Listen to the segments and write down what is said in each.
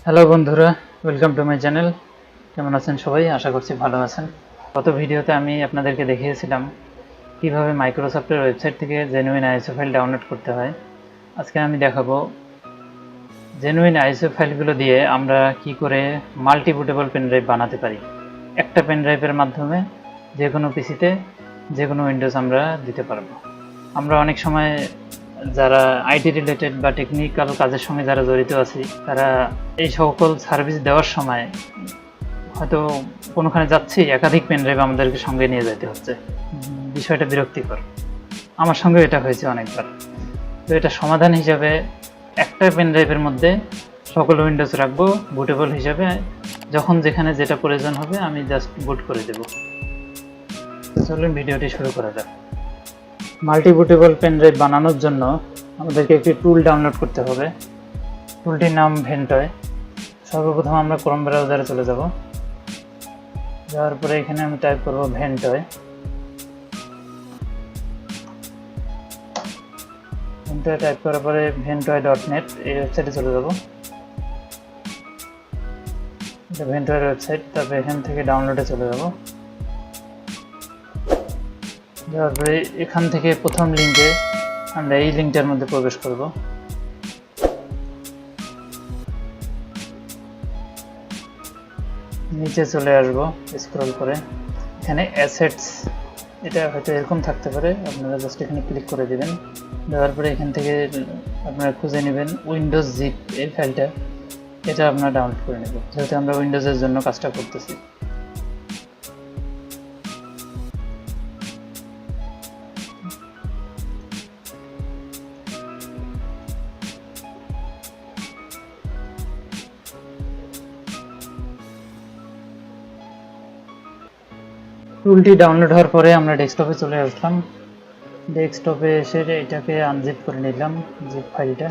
Hello বন্ধুরা, welcome to my channel. কেমন আছেন সবাই? আশা করছি ভালো আছেন। গত ভিডিওতে আমি আপনাদেরকে দেখিয়েছিলাম কিভাবে মাইক্রোসফটের ওয়েবসাইট থেকে জেনুইন আইএসও ফাইল ডাউনলোড করতে হয়। আজকে আমি দেখাবো জেনুইন আইএসও ফাইলগুলো দিয়ে আমরা কি করে মাল্টি-বুটেবল পেনড্রাইভ বানাতে পারি। একটা পেনড্রাইভের মাধ্যমে যে কোনো পিসিতে যে কোনো উইন্ডোজ আমরা দিতে পারবো। আমরা অনেক সময় যারা আইটি রিলেটেড বা টেকনিক্যাল কাজের সঙ্গে যারা জড়িত আছি, তারা এই সকল সার্ভিস দেওয়ার সময় হয়তো কোনোখানে যাচ্ছি, একাধিক পেনড্রাইভ আমাদেরকে সঙ্গে নিয়ে যেতে হচ্ছে। বিষয়টা বিরক্তিকর। আমার সঙ্গে এটা হয়েছে অনেকবার। তো এটা সমাধান হিসাবে একটা পেনড্রাইভের মধ্যে সকল উইন্ডোজ রাখবো বুটেবল হিসাবে। যখন যেখানে যেটা প্রয়োজন হবে আমি জাস্ট বুট করে দেব। চলুন ভিডিওটি শুরু করা যাক। মাল্টি-বুটেবল পেনড্রাইভ বানানোর জন্য আমাদেরকে একটি টুল ডাউনলোড করতে হবে। টুলটির নাম ভেন্টয়। সর্বপ্রথম আমরা ক্রোম ব্রাউজারে চলে যাব। যাওয়ার পরে এখানে আমি টাইপ করব ভেন্টয়। ভেন্টয় টাইপ করার পরে ventoy.net এই ওয়েবসাইটে চলে যাব। এটা ভেন্টয়ের ওয়েবসাইট। তারপরে এখান থেকে ডাউনলোডে চলে যাব। যাওয়ার পরে এখান থেকে প্রথম লিঙ্কে আমরা এই লিঙ্কটার মধ্যে প্রবেশ করব। নিচে চলে আসব স্ক্রল করে। এখানে অ্যাসেটস, এটা হয়তো এরকম থাকতে পারে, আপনারা জাস্ট এখানে ক্লিক করে দেবেন। দেওয়ার পরে এখান থেকে আপনারা খুঁজে নেবেন উইন্ডোজ জিপ এই ফাইলটা, এটা আপনারা ডাউনলোড করে নেব, যেহেতু আমরা উইন্ডোজের জন্য কাজটা করতেছি। টুলটি ডাউনলোড হওয়ার পরে আমরা ডেস্কটপে চলে আসলাম। ডেস্কটপে এসে এটাকে আনজিপ করে নিলাম, জিপ ফাইলটা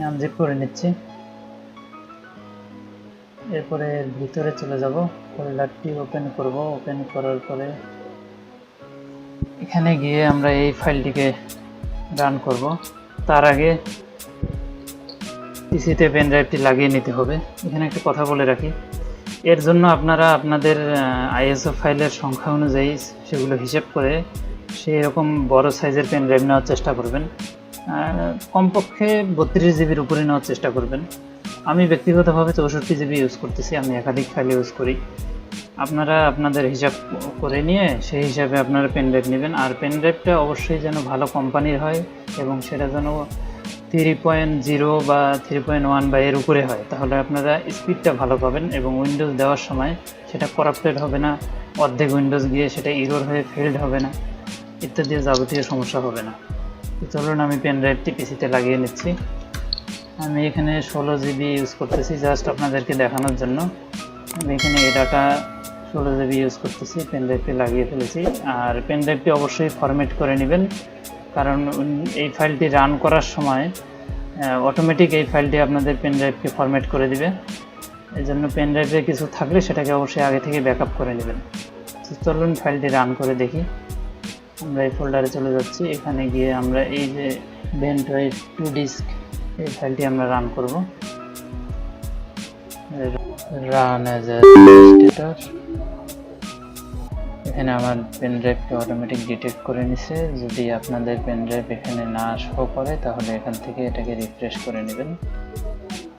আনজিপ করে নিচ্ছি। এরপরে ভিতরে চলে যাব, ফোল্ডারটি ওপেন করব। ওপেন করার পরে এখানে গিয়ে আমরা এই ফাইলটিকে রান করব। তার আগে পিসিতে পেন ড্রাইভটি লাগিয়ে নিতে হবে। এখানে একটা কথা বলে রাখি, এর জন্য আপনারা আপনাদের আইএসও ফাইলের সংখ্যা অনুযায়ী সেগুলো হিসেব করে সেই রকম বড় সাইজের পেন ড্রাইভ নেওয়ার চেষ্টা করবেন। কমপক্ষে 32 জিবির উপরে নেওয়ার চেষ্টা করবেন। আমি ব্যক্তিগতভাবে 64 জিবি ইউজ করতেছি, আমি একাধিক ফাইল ইউজ করি। আপনারা আপনাদের হিসাব করে নিয়ে সেই হিসাবে আপনারা পেন ড্রাইভ নেবেন। আর পেন ড্রাইভটা অবশ্যই যেন ভালো কোম্পানির হয় এবং সেটা যেন 3.0 বা 3.1 বা এর উপরে হয়, তাহলে আপনারা স্পিডটা ভালো পাবেন এবং উইন্ডোজ দেওয়ার সময় সেটা করাপ্টেড হবে না, অর্ধেক উইন্ডোজ গিয়ে সেটা ইরর হয়ে ফেল্ড হবে না, ইত্যাদি যাবতীয় সমস্যা হবে না। তো চলুন আমি পেন ড্রাইভটি পিসিতে লাগিয়ে নিচ্ছি। আমি এখানে 16 জিবি ইউজ করতেছি জাস্ট আপনাদেরকে দেখানোর জন্য। আমি এখানে এই ডাটা 16 জিবি ইউজ করতেছি, পেন ড্রাইভটি লাগিয়ে ফেলেছি। আর পেন ড্রাইভটি অবশ্যই ফরম্যাট করে নেবেন, কারণ এই ফাইলটি রান করার সময় অটোমেটিক এই ফাইলটি আপনাদের পেন ড্রাইভকে ফরম্যাট করে দিবে। এই জন্য পেন ড্রাইভে কিছু থাকলে সেটাকে অবশ্যই আগে থেকে ব্যাকআপ করে নেবেন। চলুন ফাইলটি রান করে দেখি। আমরা এই ফোল্ডারে চলে যাচ্ছি। এখানে গিয়ে আমরা এই যে Ventoy 2 ডিস্ক এই ফাইলটি আমরা রান করব। Run as a status. এখানে আমার পেন ড্রাইভকে অটোমেটিক ডিটেক্ট করে নিছে। যদি আপনাদের পেন ড্রাইভ এখানে না শো করে তাহলে এখান থেকে এটাকে রিফ্রেশ করে নেবেন।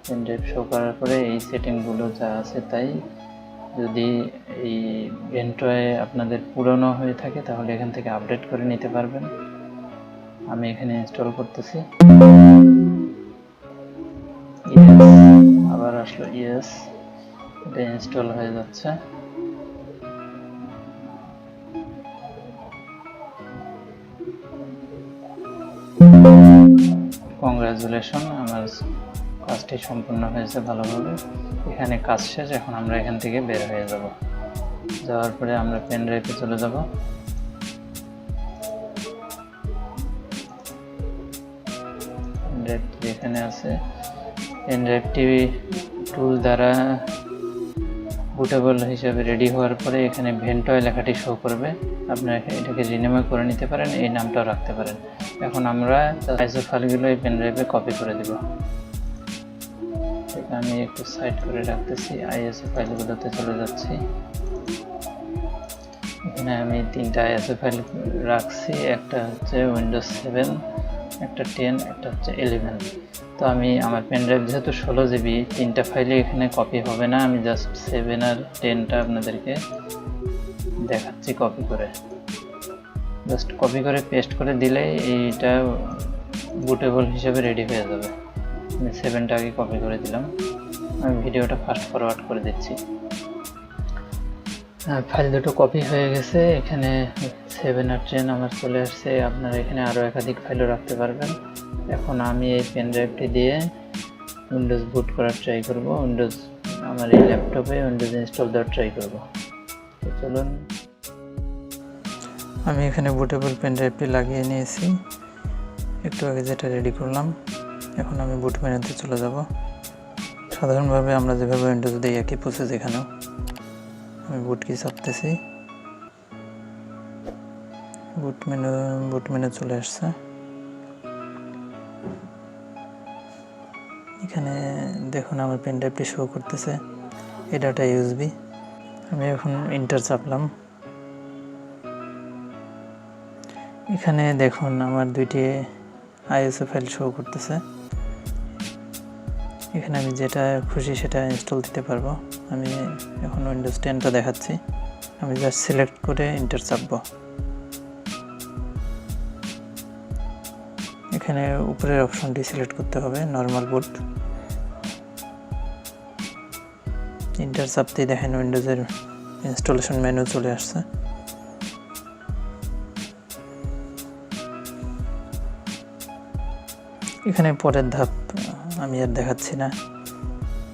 পেন ড্রাইভ শো করার পরে এই সেটিংগুলো যা আছে তাই। যদি এই Ventoy আপনাদের পুরনো হয়ে থাকে তাহলে এখান থেকে আপডেট করে নিতে পারবেন। আমি এখানে ইনস্টল করতেছি। আবার আসলো ইয়েস, এটা ইনস্টল হয়ে যাচ্ছে। কংগ্রাচুলেশন, আমার কাজটি সম্পূর্ণ হয়েছে ভালোভাবে। এখানে কাজ শেষ। এখন আমরা এখান থেকে বের হয়ে যাব। যাওয়ার পরে আমরা পেন ড্রাইভে চলে যাব। পেন ড্রাইভটি এখানে আছে। পেন ড্রাইভটি টুল দ্বারা বুটেবল হিসেবে রেডি হওয়ার পরে এখানে Ventoy লেখাটি শো করবে। আপনারা এটাকে রিনেম করে নিতে পারেন, এই নামটাও রাখতে পারেন। এখন আমরা আইএসও ফাইলগুলো এই পেন ড্রাইভে কপি করে দেব। আমি একটু সাইড করে রাখতেছি, আইএসও ফাইলগুলোতে চলে যাচ্ছি। এখানে আমি 3টা আইএসও ফাইল রাখছি, একটা হচ্ছে উইন্ডোজ 7, একটা 10, একটা হচ্ছে 11। তো আমি আমার পেন ড্রাইভ যেহেতু 16 GB, 3টা ফাইলে এখানে কপি হবে না। আমি জাস্ট 7 আর 10টা আপনাদেরকে দেখাচ্ছি কপি করে। জাস্ট কপি করে পেস্ট করে দিলেই এইটা বুটেবল হিসেবে রেডি হয়ে যাবে। আমি 7টা আগে কপি করে দিলাম। আমি ভিডিওটা ফাস্ট ফরওয়ার্ড করে দিচ্ছি। ফাইল দুটো কপি হয়ে গেছে। এখানে 7 আর 10 আমার চলে আসছে। আপনারা এখানে আরও একাধিক ফাইলও রাখতে পারবেন। এখন আমি এই পেন ড্রাইভটি দিয়ে উইন্ডোজ বুট করার ট্রাই করব। আমার এই ল্যাপটপে উইন্ডোজ ইনস্টল দেওয়ার ট্রাই করব। তো চলুন, আমি এখানে বুটেবল পেন ড্রাইভটি লাগিয়ে নিয়েছি, একটু আগে যেটা রেডি করলাম। এখন আমি বুট মেনুতে চলে যাব। সাধারণভাবে আমরা যেভাবে উইন্ডোজ দিই একই প্রসেস এখানেও। আমি বুট কি চাপতেছি, বুট মেনু চলে আসছে। এখানে দেখুন আমার পেন ড্রাইভটি শো করতেছে, এই ডাটা ইউএসবি। আমি এখন এন্টার চাপলাম। এখানে দেখুন আমার 2টি আইএসও ফাইল শো করতেছে। এখানে আমি যেটা খুশি সেটা ইনস্টল দিতে পারবো। আমি এখন উইন্ডোজ 10টা দেখাচ্ছি। আমি জাস্ট সিলেক্ট করে এন্টার চাপবো। এখানে উপরের অপশনটি সিলেক্ট করতে হবে, নর্মাল বুট। এন্টার চাপতেই দেখেন উইন্ডোজের ইনস্টলেশন মেনু চলে আসছে। এখানে পরের ধাপ আমি আর দেখাচ্ছি না,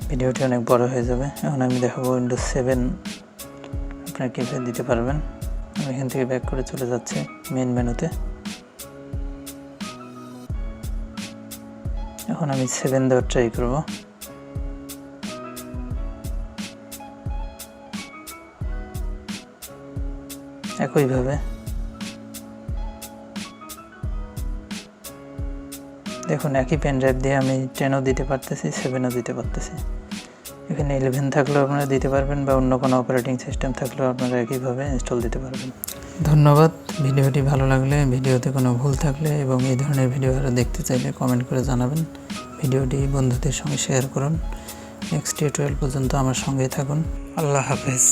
ভিডিওটি অনেক বড় হয়ে যাবে। এখন আমি দেখাবো উইন্ডোজ 7 আপনারা কীভাবে দিতে পারবেন। আমি এখান থেকে ব্যাক করে চলে যাচ্ছি মেইন মেনুতে। এখন আমি 7 দেওয়ার ট্রাই করব। একইভাবে দেখুন একই পেন ড্রাইভ দিয়ে আমি 10ও দিতে পারতেছি, 7ও দিতে পারতেছি। এখানে 11 থাকলেও আপনারা দিতে পারবেন, বা অন্য কোনো অপারেটিং সিস্টেম থাকলেও আপনারা একইভাবে ইনস্টল দিতে পারবেন। ধন্যবাদ। ভিডিওটি ভালো লাগলে, ভিডিওতে কোনো ভুল থাকলে এবং এই ধরনের ভিডিও আরও দেখতে চাইলে কমেন্ট করে জানাবেন। ভিডিওটি বন্ধুদের সঙ্গে শেয়ার করুন। নেক্সট টিউটোরিয়াল পর্যন্ত আমার সঙ্গেই থাকুন। আল্লাহ হাফেজ।